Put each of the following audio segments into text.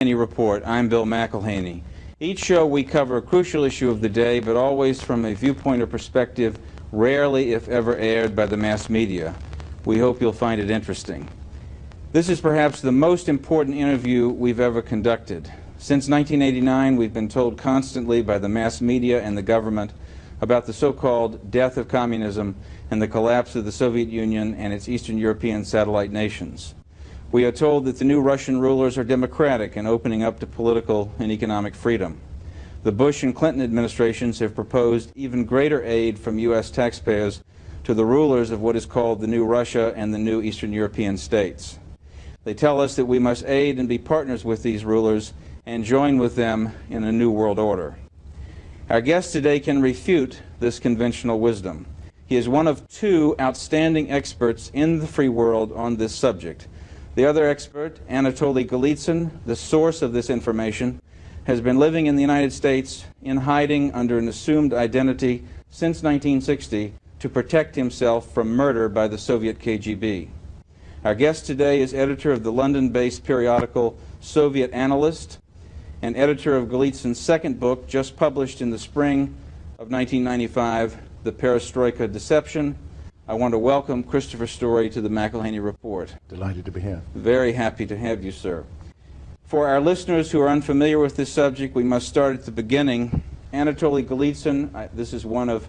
Report. I'm Bill McElhaney. Each show we cover a crucial issue of the day, but always from a viewpoint or perspective rarely, if ever, aired by the mass media. We hope you'll find it interesting. This is perhaps the most important interview we've ever conducted. Since 1989, we've been told constantly by the mass media and the government about the so-called death of communism and the collapse of the Soviet Union and its Eastern European satellite nations. We are told that the new Russian rulers are democratic and opening up to political and economic freedom. The Bush and Clinton administrations have proposed even greater aid from U.S. taxpayers to the rulers of what is called the new Russia and the new Eastern European states. They tell us that we must aid and be partners with these rulers and join with them in a new world order. Our guest today can refute this conventional wisdom. He is one of two outstanding experts in the free world on this subject. The other expert, Anatolija Golitsyn, the source of this information, has been living in the United States in hiding under an assumed identity since 1960 to protect himself from murder by the Soviet KGB. Our guest today is editor of the London-based periodical Soviet Analyst and editor of Golitsyn's second book, just published in the spring of 1995, The Perestroika Deception. I want to welcome Christopher Story to the McElhaney Report. Delighted to be here. Very happy to have you, sir. For our listeners who are unfamiliar with this subject, we must start at the beginning. Anatolija Golitsyn, this is one of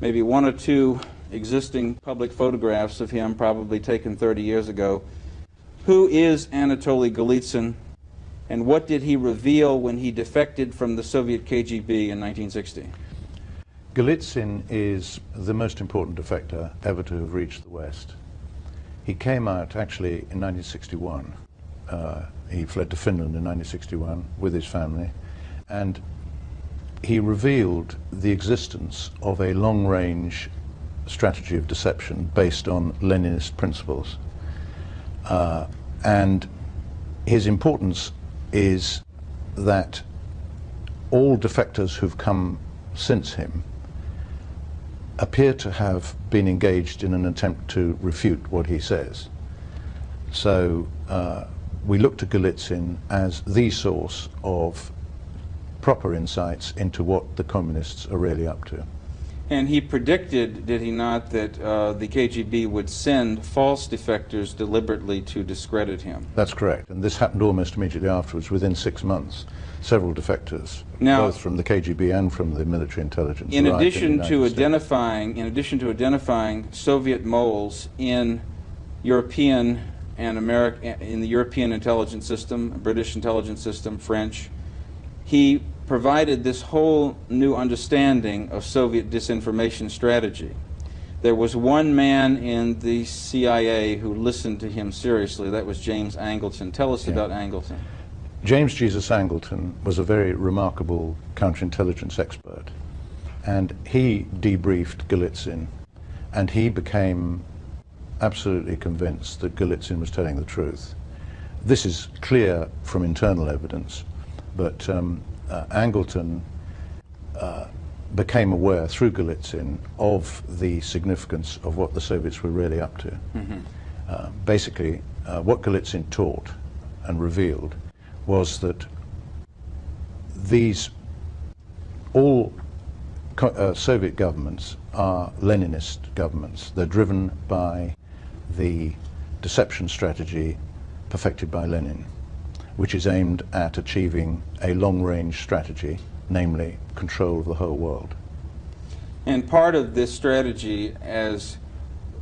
maybe one or two existing public photographs of him, probably taken 30 years ago. Who is Anatolija Golitsyn, and what did he reveal when he defected from the Soviet KGB in 1960? Golitsyn is the most important defector ever to have reached the West. He came out actually in 1961. He fled to Finland in 1961 with his family, and he revealed the existence of a long-range strategy of deception based on Leninist principles. And his importance is that all defectors who've come since him appear to have been engaged in an attempt to refute what he says. So we look to Golitsyn as the source of proper insights into what the communists are really up to. And he predicted, did he not, that the KGB would send false defectors deliberately to discredit him? That's correct, and this happened almost immediately afterwards. Within 6 months, several defectors, now, both from the KGB and from the military intelligence. In addition to identifying Soviet moles in European and in the European intelligence system, British intelligence system, French, he provided this whole new understanding of Soviet disinformation strategy. There was one man in the CIA who listened to him seriously. That was James Angleton. Tell us about Angleton. James Jesus Angleton was a very remarkable counterintelligence expert, and he debriefed Golitsyn, and he became absolutely convinced that Golitsyn was telling the truth. This is clear from internal evidence, but Angleton became aware through Golitsyn of the significance of what the Soviets were really up to. Basically, what Golitsyn taught and revealed was that all Soviet governments are Leninist governments. They're driven by the deception strategy perfected by Lenin, which is aimed at achieving a long-range strategy, namely control of the whole world. And part of this strategy, as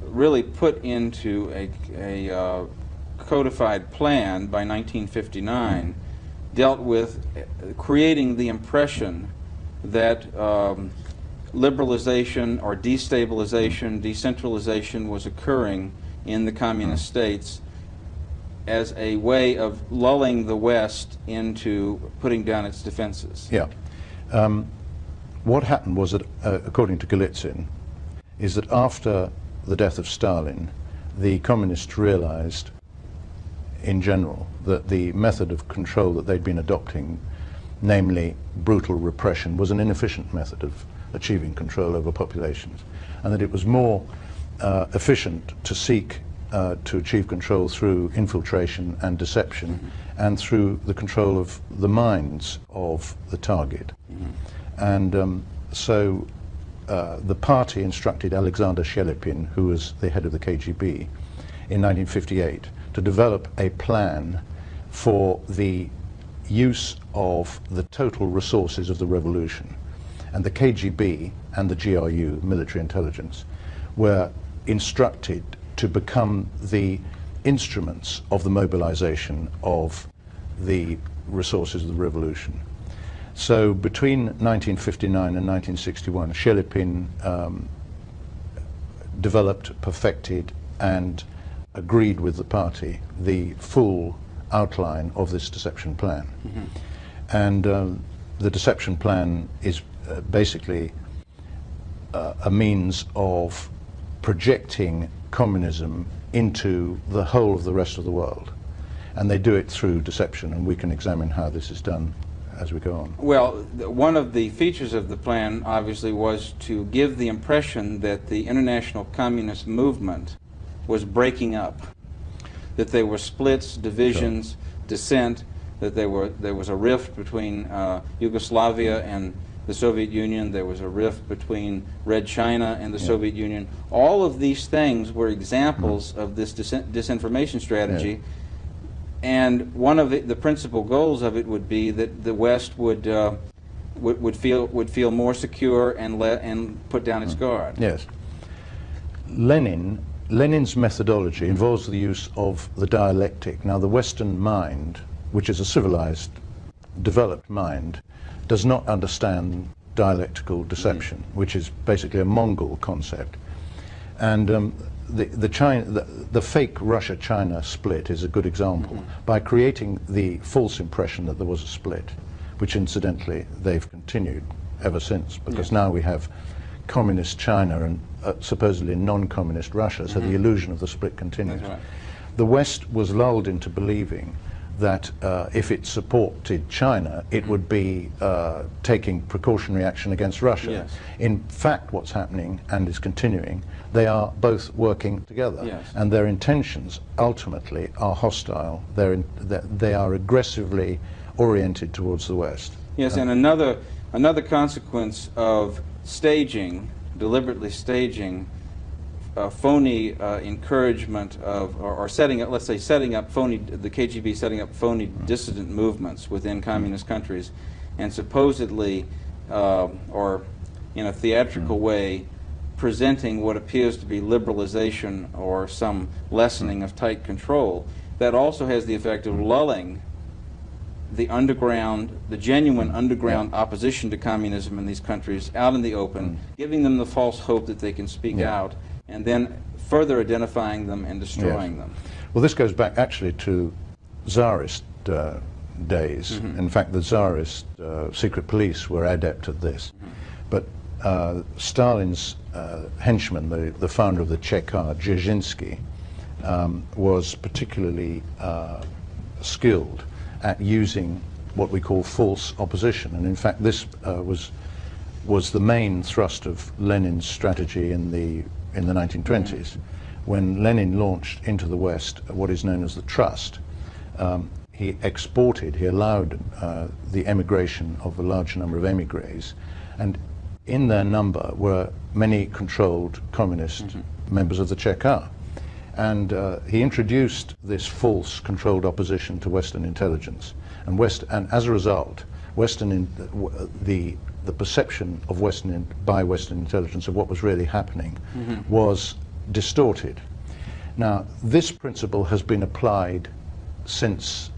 really put into a codified plan by 1959, dealt with creating the impression that liberalization or destabilization, decentralization was occurring in the communist states as a way of lulling the West into putting down its defenses. Yeah. What happened was that, according to Golitsyn, is that after the death of Stalin, the communists realized, in general, that the method of control that they'd been adopting, namely brutal repression, was an inefficient method of achieving control over populations, and that it was more efficient to seek to achieve control through infiltration and deception, and through the control of the minds of the target. And so the party instructed Alexander Shelepin, who was the head of the KGB, in 1958 to develop a plan for the use of the total resources of the revolution. And the KGB and the GRU, military intelligence, were instructed to become the instruments of the mobilization of the resources of the revolution. So between 1959 and 1961, Shelepin developed, perfected, and agreed with the party the full outline of this deception plan. And the deception plan is basically a means of projecting communism into the whole of the rest of the world. And they do it through deception, and we can examine how this is done as we go on. Well, one of the features of the plan, obviously, was to give the impression that the international communist movement was breaking up, that there were splits, divisions, dissent, that there was a rift between Yugoslavia and the Soviet Union, there was a rift between Red China and the Soviet Union. All of these things were examples of this disinformation strategy. And one of the principal goals of it would be that the West would feel more secure and put down its guard. Yes. Lenin's methodology involves the use of the dialectic. Now, the Western mind, which is a civilized, developed mind, does not understand dialectical deception, which is basically a Mongol concept. And the fake Russia-China split is a good example, by creating the false impression that there was a split, which incidentally they've continued ever since, because now we have communist China and supposedly non-communist Russia, so the illusion of the split continues. That's right. The West was lulled into believing that if it supported China, it would be taking precautionary action against Russia. Yes. In fact, what's happening, and is continuing, they are both working together, and their intentions ultimately are hostile. They are aggressively oriented towards the West. Yes, and another consequence of staging, deliberately staging, phony encouragement of, or setting up, let's say, setting up phony, the KGB setting up phony dissident movements within communist countries, and supposedly, or in a theatrical way, presenting what appears to be liberalization or some lessening of tight control. That also has the effect of lulling the underground, the genuine underground opposition to communism in these countries out in the open, giving them the false hope that they can speak out, and then further identifying them and destroying them. Well, this goes back actually to Tsarist days. In fact, the Tsarist secret police were adept at this. But Stalin's henchman, the founder of the Cheka, Dzerzhinsky, was particularly skilled at using what we call false opposition. And in fact, this was the main thrust of Lenin's strategy in the 1920s, when Lenin launched into the West what is known as the Trust. He allowed the emigration of a large number of emigres, and in their number were many controlled communist members of the Cheka. And he introduced this false controlled opposition to Western intelligence, and as a result, the perception of by Western intelligence of what was really happening was distorted. Now, this principle has been applied since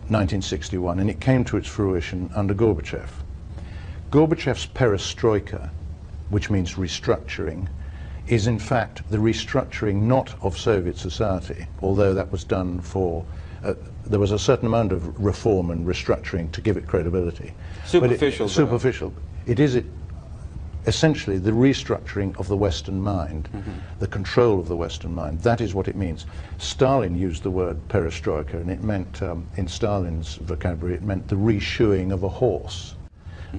1961, and it came to its fruition under Gorbachev. Gorbachev's perestroika, which means restructuring, is in fact the restructuring not of Soviet society, although that was done for, there was a certain amount of reform and restructuring to give it credibility. Superficial. Superficial. It is essentially the restructuring of the Western mind, the control of the Western mind. That is what it means. Stalin used the word perestroika, and it meant, in Stalin's vocabulary, it meant the reshoeing of a horse.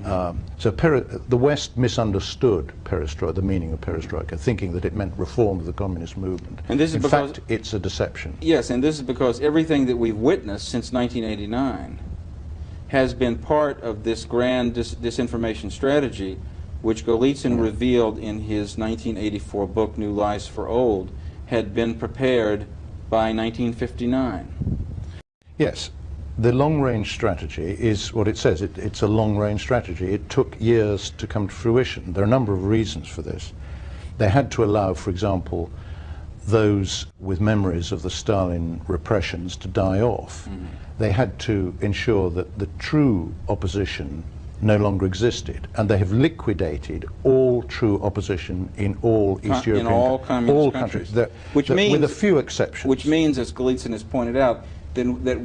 So the West misunderstood perestroika, the meaning of perestroika, thinking that it meant reform of the communist movement. And this is in fact, it's a deception. Yes, and this is because everything that we've witnessed since 1989 has been part of this grand disinformation strategy, which Golitsyn revealed in his 1984 book, New Lies for Old, had been prepared by 1959. Yes. The long-range strategy is what it says. It's a long-range strategy. It took years to come to fruition. There are a number of reasons for this. They had to allow, for example, those with memories of the Stalin repressions to die off. They had to ensure that the true opposition no longer existed, and they have liquidated all true opposition in all East European all communist countries. Which means, with a few exceptions. Which means, as Golitsyn has pointed out, then that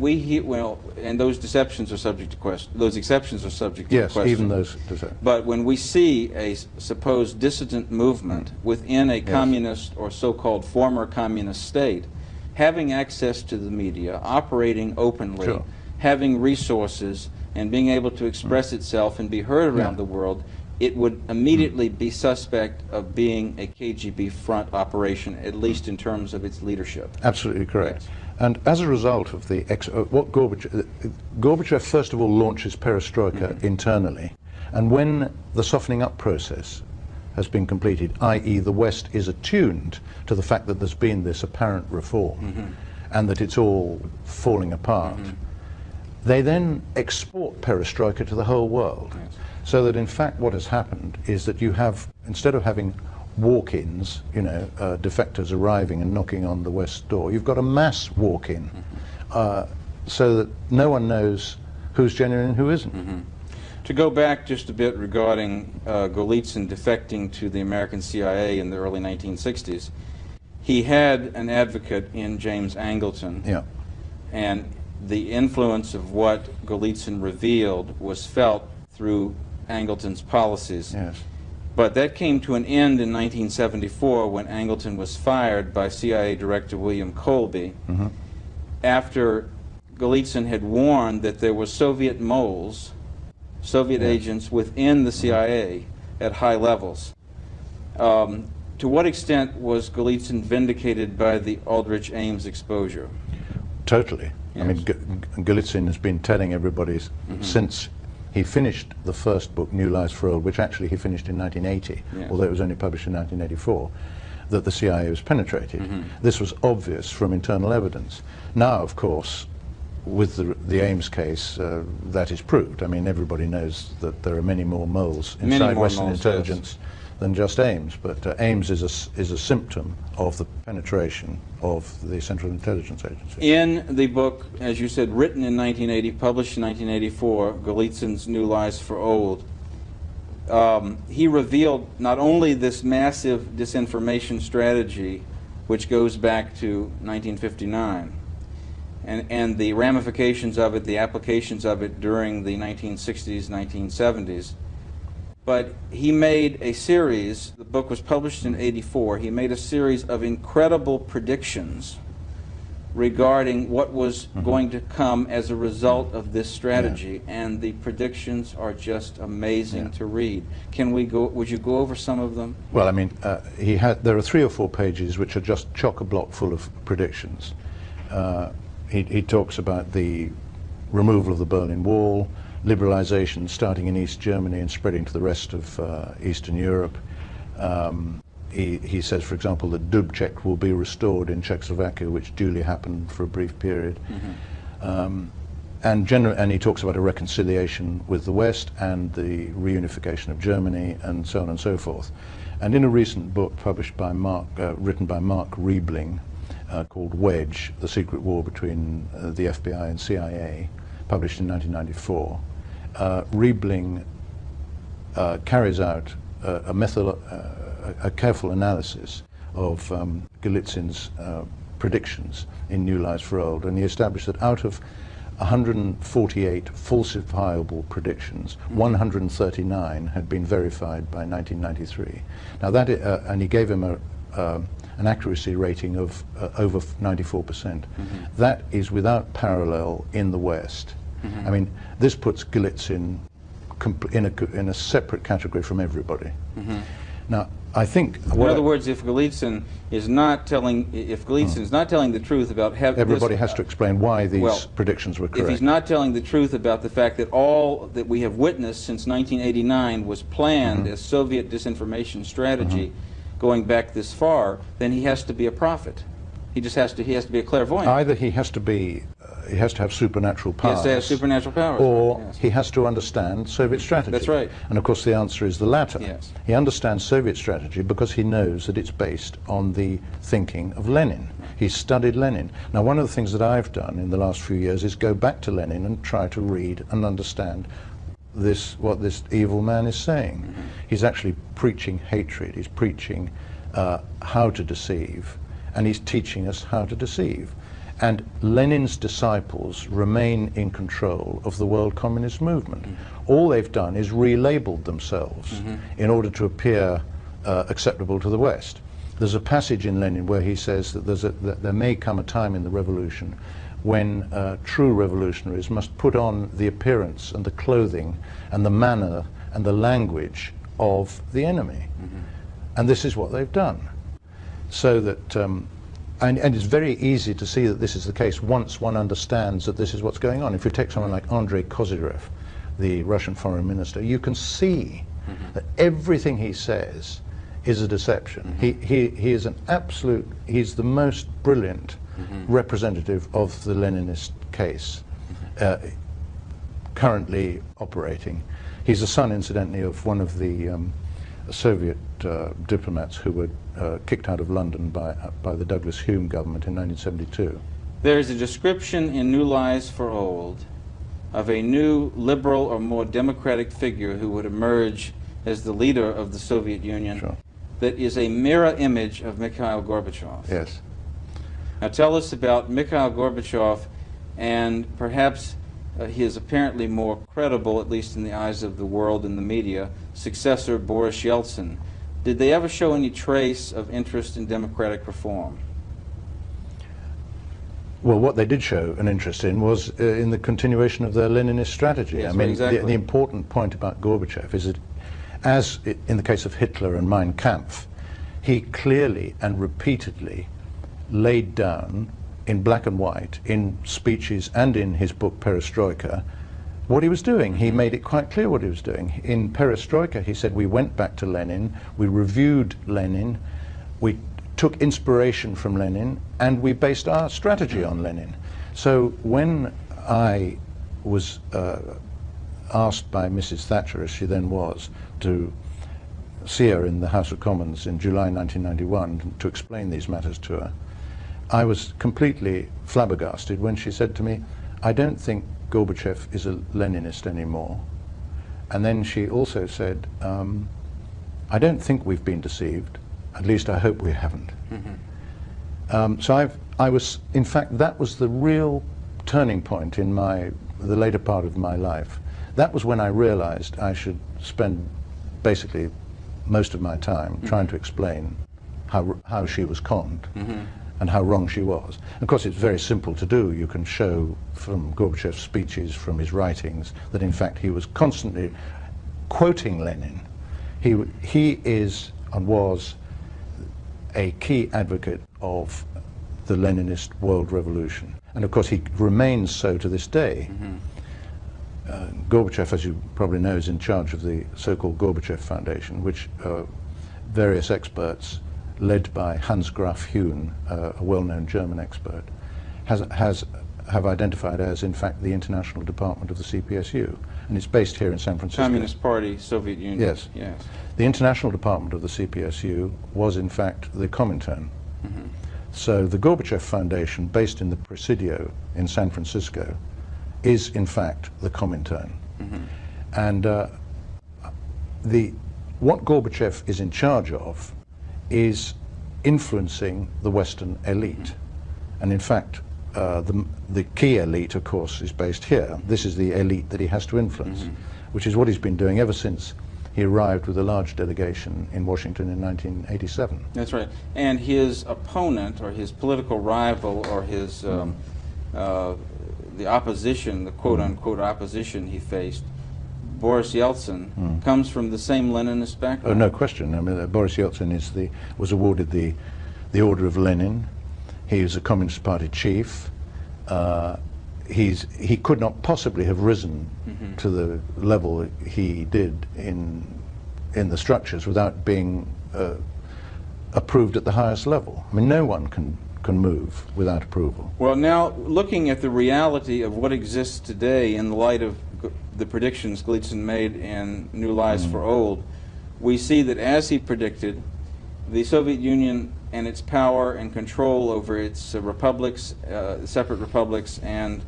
and those deceptions are subject to question. Those exceptions are subject to question. Yes, even those. But when we see a supposed dissident movement within a communist or so-called former communist state, having access to the media, operating openly, having resources, and being able to express itself and be heard around the world, it would immediately be suspect of being a KGB front operation, at least in terms of its leadership. Absolutely correct. Yes. And as a result of what Gorbachev first of all launches perestroika internally, and when the softening up process has been completed, i.e. the West is attuned to the fact that there's been this apparent reform and that it's all falling apart, they then export perestroika to the whole world. Yes. So that in fact what has happened is that you have, instead of having walk-ins, defectors arriving and knocking on the West door, you've got a mass walk-in, so that no one knows who's genuine and who isn't. To go back just a bit regarding Golitsyn defecting to the American CIA in the early 1960s, he had an advocate in James Angleton, and the influence of what Golitsyn revealed was felt through Angleton's policies. Yes. But that came to an end in 1974 when Angleton was fired by CIA Director William Colby after Golitsyn had warned that there were Soviet moles, Soviet agents within the CIA at high levels. To what extent was Golitsyn vindicated by the Aldrich Ames exposure? Totally. Yes. I mean, Golitsyn has been telling everybody since he finished the first book, New Lies for Old, which actually he finished in 1980, although it was only published in 1984, that the CIA was penetrated. This was obvious from internal evidence. Now, of course, with the Ames case, that is proved. I mean, everybody knows that there are many more moles inside Western intelligence than just Ames, but Ames is a symptom of the penetration of the Central Intelligence Agency. In the book, as you said, written in 1980, published in 1984, Golitsyn's New Lies for Old, he revealed not only this massive disinformation strategy, which goes back to 1959, and the ramifications of it, the applications of it during the 1960s, 1970s, but he made a series, the book was published in '84, he made a series of incredible predictions regarding what was going to come as a result of this strategy, and the predictions are just amazing to read. Can we go, would you go over some of them? Well, I mean, there are 3 or 4 pages which are just chock-a-block full of predictions. He talks about the removal of the Berlin Wall, liberalization starting in East Germany and spreading to the rest of Eastern Europe. He says, for example, that Dubček will be restored in Czechoslovakia, which duly happened for a brief period. And he talks about a reconciliation with the West and the reunification of Germany and so on and so forth. And in a recent book published by written by Mark Riebling, called Wedge, The Secret War Between the FBI and CIA, published in 1994, Riebling carries out a careful analysis of Golitsyn's predictions in New Lies for Old, and he established that out of 148 falsifiable predictions, 139 had been verified by 1993. Now that, and he gave him an accuracy rating of over 94%. That is without parallel in the West. I mean, this puts Golitsyn in a separate category from everybody. Now, I think... In other words, if Golitsyn is not telling, is not telling the truth about... Everybody has to explain why these predictions were correct. If he's not telling the truth about the fact that all that we have witnessed since 1989 was planned as Soviet disinformation strategy going back this far, then he has to be a prophet. He has to be a clairvoyant. Either he has to be... he has to have supernatural powers. He has to have supernatural powers. Or he has to understand Soviet strategy. That's right. And of course the answer is the latter. Yes. He understands Soviet strategy because he knows that it's based on the thinking of Lenin. He's studied Lenin. Now, one of the things that I've done in the last few years is go back to Lenin and try to read and understand what this evil man is saying. He's actually preaching hatred. He's preaching how to deceive, and he's teaching us how to deceive. And Lenin's disciples remain in control of the world communist movement. All they've done is relabeled themselves in order to appear acceptable to the West. There's a passage in Lenin where he says that there may come a time in the revolution when true revolutionaries must put on the appearance and the clothing and the manner and the language of the enemy. And this is what they've done. So that and it's very easy to see that this is the case once one understands that this is what's going on. If you take someone like Andrei Kozyrev, the Russian foreign minister, you can see that everything he says is a deception. He is an absolute, he's the most brilliant representative of the Leninist case currently operating. He's the son, incidentally, of one of the Soviet diplomats who were kicked out of London by the Douglas Hume government in 1972. There is a description in New Lies for Old of a new liberal or more democratic figure who would emerge as the leader of the Soviet Union that is a mirror image of Mikhail Gorbachev. Yes. Now tell us about Mikhail Gorbachev and perhaps his apparently more credible, at least in the eyes of the world and the media, successor Boris Yeltsin. Did they ever show any trace of interest in democratic reform? Well, what they did show an interest in was in the continuation of their Leninist strategy. Yes, I mean, exactly. the important point about Gorbachev is that, as in the case of Hitler and Mein Kampf, he clearly and repeatedly laid down in black and white, in speeches and in his book Perestroika, what he was doing. He made it quite clear what he was doing. In Perestroika, he said, we went back to Lenin, we reviewed Lenin, we took inspiration from Lenin, and we based our strategy on Lenin. So when I was asked by Mrs. Thatcher, as she then was, to see her in the House of Commons in July 1991 to explain these matters to her, I was completely flabbergasted when she said to me, I don't think Gorbachev is a Leninist anymore. And then she also said, I don't think we've been deceived, at least I hope we haven't. So I was, in fact, that was the real turning point in the later part of my life. That was when I realized I should spend basically most of my time trying to explain how she was conned and how wrong she was. Of course, it's very simple to do. You can show from Gorbachev's speeches, from his writings, that in fact he was constantly quoting Lenin. He is and was a key advocate of the Leninist world revolution. And of course he remains so to this day. Gorbachev, as you probably know, is in charge of the so-called Gorbachev Foundation, which various experts, led by Hans Graf Hune, a well-known German expert, have identified as, in fact, the international department of the CPSU. And it's based here in San Francisco. Communist Party, Soviet Union. Yes. Yes. The international department of the CPSU was, in fact, the Comintern. So the Gorbachev Foundation, based in the Presidio in San Francisco, is, in fact, the Comintern. And what Gorbachev is in charge of is influencing the Western elite. And in fact, the key elite, of course, is based here. This is the elite that he has to influence, which is what he's been doing ever since he arrived with a large delegation in Washington in 1987. That's right. And his opponent, or his political rival, or his the opposition, the quote-unquote opposition he faced, Boris Yeltsin, comes from the same Leninist Oh, background. no question. I mean, Boris Yeltsin was awarded the Order of Lenin. He is a Communist Party chief. He could not possibly have risen to the level he did in the structures without being approved at the highest level. I mean, no one can move without approval. Well, now, looking at the reality of what exists today in the light of the predictions Golitsyn made in New Lies for Old, we see that, as he predicted, the Soviet Union and its power and control over its republics, separate republics, and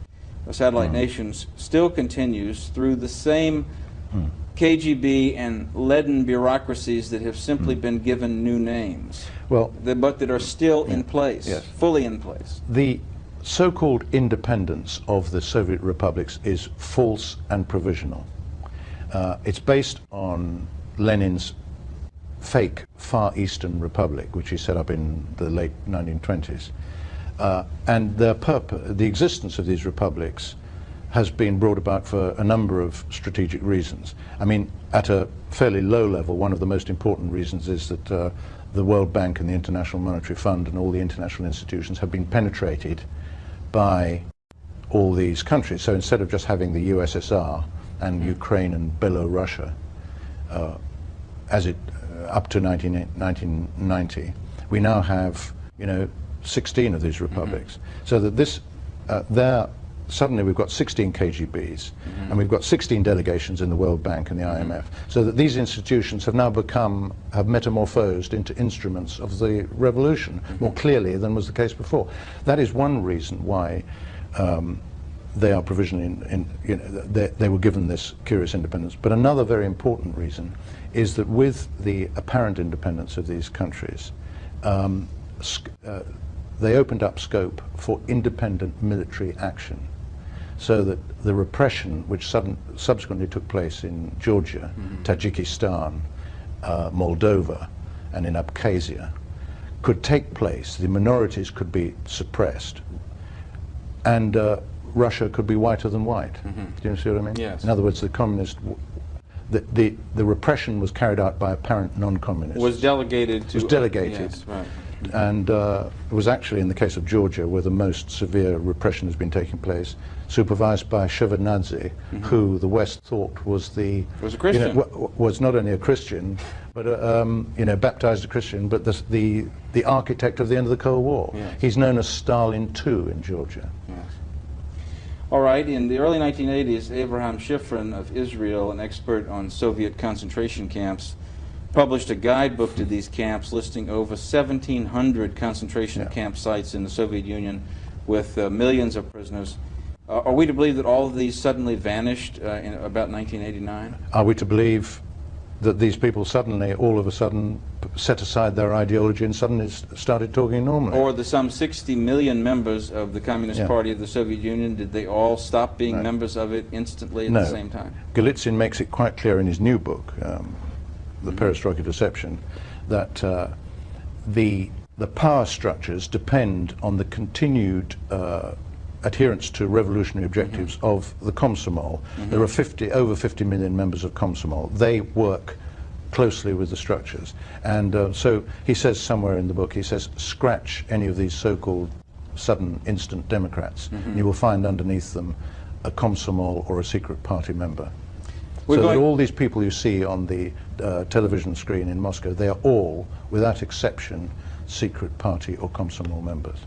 satellite nations still continues through the same KGB and leaden bureaucracies that have simply been given new names, Well, but that are still in place, yes. fully in place. the so-called independence of the Soviet republics is false and provisional. It's based on Lenin's fake Far Eastern Republic, which he set up in the late 1920s. And the existence of these republics has been brought about for a number of strategic reasons. I mean, at a fairly low level, one of the most important reasons is that the World Bank and the International Monetary Fund and all the international institutions have been penetrated by all these countries. So instead of just having the USSR and Ukraine and Belarus up to 1990, we now have 16 of these republics. So that suddenly we've got 16 KGBs and we've got 16 delegations in the World Bank and the IMF, so that these institutions have now have metamorphosed into instruments of the revolution more clearly than was the case before. That is one reason why they are provisionally they were given this curious independence. But another very important reason is that with the apparent independence of these countries, they opened up scope for independent military action, so that the repression which subsequently took place in Georgia, Tajikistan, Moldova, and in Abkhazia could take place. The minorities could be suppressed, and Russia could be whiter than white. Do you see what I mean? Yes. In other words, the repression was carried out by apparent non-communists. Was delegated to... Was delegated. Yes, right. And it was actually in the case of Georgia where the most severe repression has been taking place, supervised by Shevardnadze, who the West thought was a Christian. Was not only a Christian, but baptized a Christian, but the architect of the end of the Cold War. Yes. He's known as Stalin II in Georgia. Yes. All right, in the early 1980s, Abraham Shifrin of Israel, an expert on Soviet concentration camps, published a guidebook to these camps listing over 1,700 concentration camp sites in the Soviet Union with millions of prisoners. Are we to believe that all of these suddenly vanished in about 1989? Are we to believe that these people suddenly, all of a sudden, set aside their ideology and suddenly started talking normally? Or the some 60 million members of the Communist Party of the Soviet Union, did they all stop being members of it instantly at the same time? Golitsyn makes it quite clear in his new book, The Perestroika Deception, that the power structures depend on the continued adherence to revolutionary objectives of the Komsomol. There are over 50 million members of Komsomol. They work closely with the structures. And so he says somewhere in the book, he says, scratch any of these so-called sudden instant Democrats, and you will find underneath them a Komsomol or a secret party member. So that all these people you see on the television screen in Moscow, they are all, without exception, secret party or Komsomol members.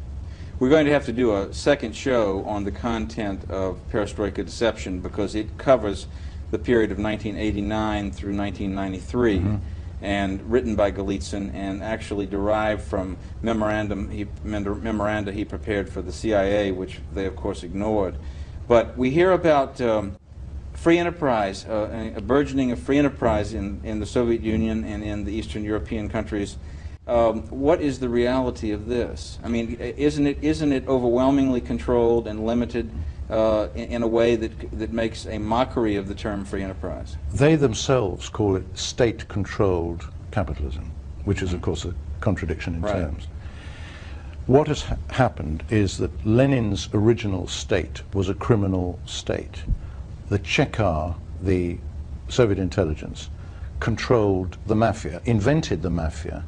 We're going to have to do a second show on the content of Perestroika Deception because it covers the period of 1989 through 1993 and written by Golitsyn and actually derived from memoranda he prepared for the CIA, which they of course ignored. But we hear about free enterprise, a burgeoning of free enterprise in the Soviet Union and in the Eastern European countries. What is the reality of this? I mean, isn't it overwhelmingly controlled and limited in a way that makes a mockery of the term free enterprise? They themselves call it state-controlled capitalism, which is of course a contradiction in terms. What has happened is that Lenin's original state was a criminal state. The Chekar, the Soviet intelligence controlled the mafia, invented the mafia,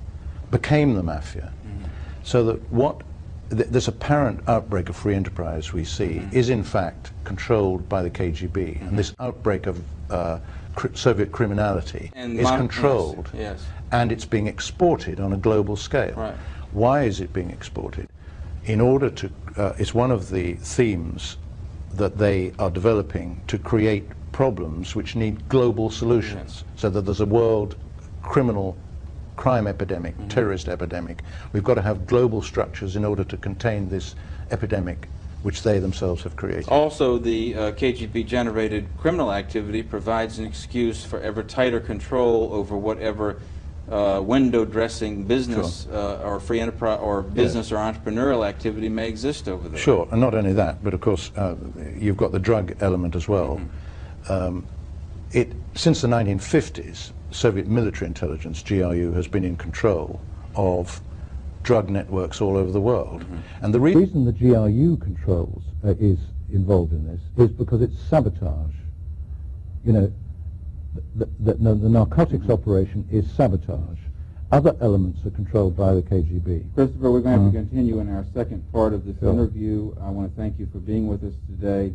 became the mafia. So that what this apparent outbreak of free enterprise we see is in fact controlled by the KGB, and this outbreak of Soviet criminality is controlled, yes. And it's being exported on a global scale. Right. Why is it being exported? In order to, it's one of the themes that they are developing to create problems which need global solutions, so that there's a world crime epidemic, terrorist epidemic. We've got to have global structures in order to contain this epidemic which they themselves have created. Also, the KGB-generated criminal activity provides an excuse for ever tighter control over whatever window dressing business or free enterprise or business or entrepreneurial activity may exist over there. Sure, and not only that, but of course you've got the drug element as well. Since the 1950s, Soviet military intelligence, GRU, has been in control of drug networks all over the world. And the reason the GRU controls is involved in this is because it's sabotage. You know, the narcotics operation is sabotage. Other elements are controlled by the KGB. Christopher, we're going to have to continue in our second part of this interview. I want to thank you for being with us today.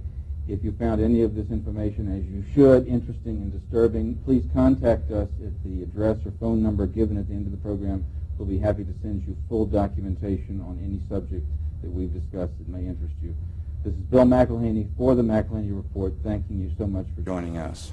If you found any of this information, as you should, interesting and disturbing, please contact us at the address or phone number given at the end of the program. We'll be happy to send you full documentation on any subject that we've discussed that may interest you. This is Bill McElhaney for the McElhaney Report, thanking you so much for joining us.